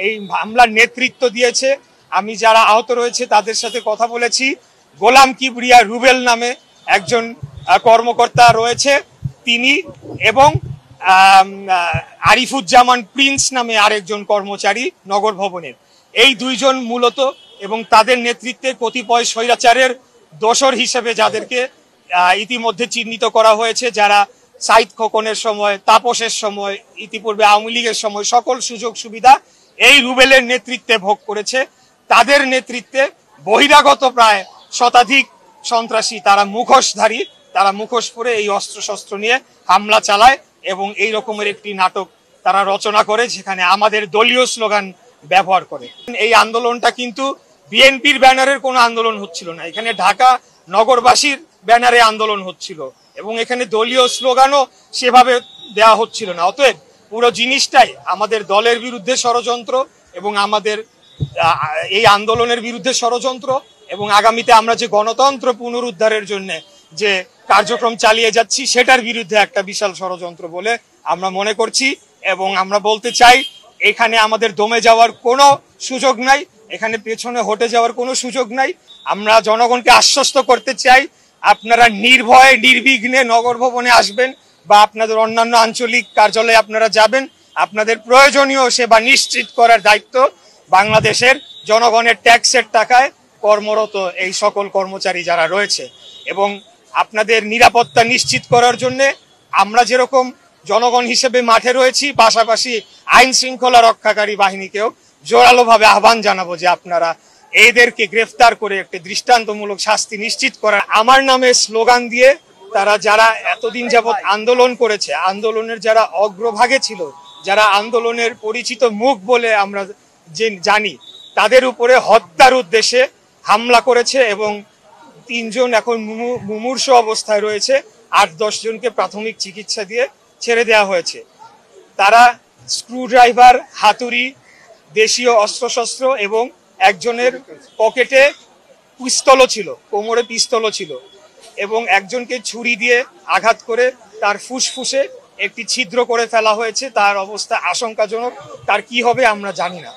এই হামলার নেতৃত্ব দিয়েছে। আমি যারা আহত রয়েছে তাদের সাথে কথা বলেছি। গোলাম কিবরিয়া রুবেল নামে একজন কর্মকর্তা রয়েছে তিনি, এবং আরিফুজ্জামান প্রিন্স নামে আরেকজন কর্মচারী নগর ভবনের। এই দুইজন মূলত, এবং তাদের নেতৃত্বে কতিপয় স্বৈরাচারের দোসর হিসেবে যাদেরকে ইতিমধ্যে চিহ্নিত করা হয়েছে, যারা সাইদ খোকনের সময়, তাপসের সময়, ইতিপূর্বে আওয়ামী লীগের সময় সকল সুযোগ সুবিধা এই রুবেলের নেতৃত্বে ভোগ করেছে। তাদের নেতৃত্বে বহিরাগত প্রায় শতাধিক সন্ত্রাসী, তারা মুখোশধারী, তারা মুখোশ পরে এই অস্ত্রশস্ত্র নিয়ে হামলা চালায় এবং এই রকমের একটি নাটক তারা রচনা করে, যেখানে আমাদের দলীয় স্লোগান ব্যবহার করে। এই আন্দোলনটা কিন্তু বিএনপির ব্যানারের কোনো আন্দোলন হচ্ছিল না, এখানে ঢাকা নগরবাসীর ব্যানারে আন্দোলন হচ্ছিল এবং এখানে দলীয় স্লোগানও সেভাবে দেওয়া হচ্ছিল না। অতএব পুরো জিনিসটাই আমাদের দলের বিরুদ্ধে ষড়যন্ত্র এবং আমাদের এই আন্দোলনের বিরুদ্ধে ষড়যন্ত্র, এবং আগামীতে আমরা যে গণতন্ত্র পুনরুদ্ধারের জন্য যে কার্যক্রম চালিয়ে যাচ্ছি সেটার বিরুদ্ধে একটা বিশাল ষড়যন্ত্র বলে আমরা মনে করছি। এবং আমরা বলতে চাই, এখানে আমাদের দমে যাওয়ার কোনো সুযোগ নাই, এখানে পেছনে হটে যাওয়ার কোনো সুযোগ নাই। আমরা জনগণকে আশ্বস্ত করতে চাই, আপনারা নির্ভয়ে নির্বিঘ্নে নগর ভবনে আসবেন বা আপনাদের অন্যান্য আঞ্চলিক কার্যালয়ে আপনারা যাবেন। আপনাদের প্রয়োজনীয় সেবা নিশ্চিত করার দায়িত্ব বাংলাদেশের জনগণের ট্যাক্সের টাকায় কর্মরত এই সকল কর্মচারী যারা রয়েছে। এবং আপনাদের নিরাপত্তা নিশ্চিত করার জন্য আমরা যেরকম জনগণ হিসেবে মাঠে রয়েছি, পাশাপাশি আইন শৃঙ্খলা রক্ষাকারী বাহিনীকেও জোরালোভাবে আহ্বান জানাবো যে আপনারা এদেরকে গ্রেফতার করে একটি দৃষ্টান্তমূলক শাস্তি নিশ্চিত করার। আমার নামে স্লোগান দিয়ে তারা যারা এতদিন যাবৎ আন্দোলন করেছে, আন্দোলনের যারা অগ্রভাগে ছিল, যারা আন্দোলনের পরিচিত মুখ বলে আমরা জানি, তাদের উপরে হত্যার উদ্দেশ্যে হামলা করেছে এবং 3 জন এখন মুমূর্ষ অবস্থায় রয়েছে, 8-10 জনকে প্রাথমিক চিকিৎসা দিয়ে ছেড়ে দেওয়া হয়েছে। তারা স্ক্রুড্রাইভার, হাতুড়ি, দেশীয় অস্ত্রশস্ত্র এবং একজনের পকেটে পিস্তলও ছিল, কোমরে পিস্তলও ছিল, এবং একজনকে ছুরি দিয়ে আঘাত করে তার ফুসফুসে একটি ছিদ্র করে ফেলা হয়েছে। তার অবস্থা আশঙ্কাজনক, তার কি হবে আমরা জানি না।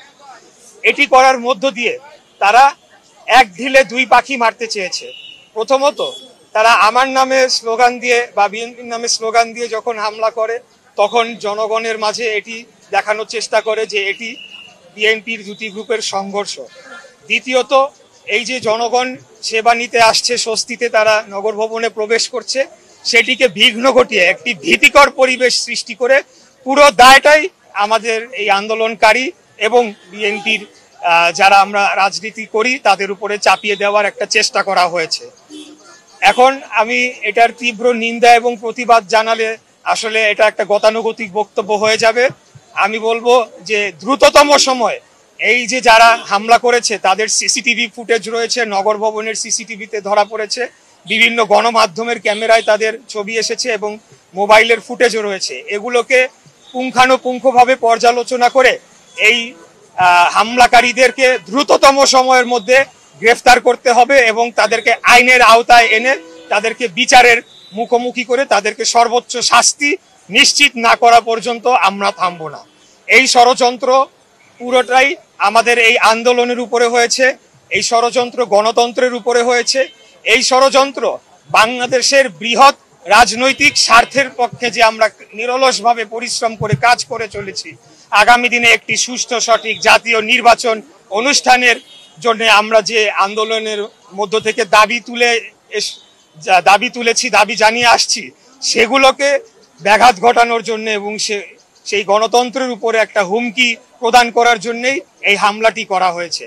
এটি করার মধ্য দিয়ে তারা এক ঢিলে 2 পাখি মারতে চেয়েছে। প্রথমত, তারা আমার নামে স্লোগান দিয়ে বা বিএনপির নামে স্লোগান দিয়ে যখন হামলা করে, তখন জনগণের মাঝে এটি দেখানোর চেষ্টা করে যে এটি বিএনপির দুটি গ্রুপের সংঘর্ষ। দ্বিতীয়ত, এই যে জনগণ সেবা নিতে আসছে, স্বস্তিতে তারা নগর ভবনে প্রবেশ করছে, সেটিকে বিঘ্ন ঘটিয়ে একটি ভীতিকর পরিবেশ সৃষ্টি করে পুরো দায়টাই আমাদের এই আন্দোলনকারী এবং বিএনপির যারা আমরা রাজনীতি করি তাদের উপরে চাপিয়ে দেওয়ার একটা চেষ্টা করা হয়েছে। এখন আমি এটার তীব্র নিন্দা এবং প্রতিবাদ জানালে আসলে এটা একটা গতানুগতিক বক্তব্য হয়ে যাবে। আমি বলবো যে দ্রুততম সময় এই যে যারা হামলা করেছে তাদের সিসিটিভি ফুটেজ রয়েছে, নগর ভবনের সিসিটিভিতে ধরা পড়েছে, বিভিন্ন গণমাধ্যমের ক্যামেরায় তাদের ছবি এসেছে এবং মোবাইলের ফুটেজও রয়েছে। এগুলোকে পুঙ্খানুপুঙ্খভাবে পর্যালোচনা করে এই হামলাকারীদেরকে দ্রুততম সময়ের মধ্যে গ্রেফতার করতে হবে এবং তাদেরকে আইনের আওতায় এনে তাদেরকে বিচারের মুখোমুখি করে তাদেরকে সর্বোচ্চ শাস্তি নিশ্চিত না করা পর্যন্ত আমরা থামবো না। এই ষড়যন্ত্র পুরোটাই আমাদের এই আন্দোলনের উপরে হয়েছে, এই ষড়যন্ত্র গণতন্ত্রের উপরে হয়েছে, এই ষড়যন্ত্র বাংলাদেশের বৃহৎ রাজনৈতিক স্বার্থের পক্ষে যে আমরা নিরলসভাবে পরিশ্রম করে কাজ করে চলেছি, আগামী দিনে একটি সুষ্ঠু সঠিক জাতীয় নির্বাচন অনুষ্ঠানের জন্য আমরা যে আন্দোলনের মধ্য থেকে দাবি তুলেছি, দাবি জানিয়ে আসছি, সেগুলোকে ব্যাঘাত ঘটানোর জন্য এবং সেই গণতন্ত্রের উপরে একটা হুমকি প্রদান করার জন্যই এই হামলাটি করা হয়েছে।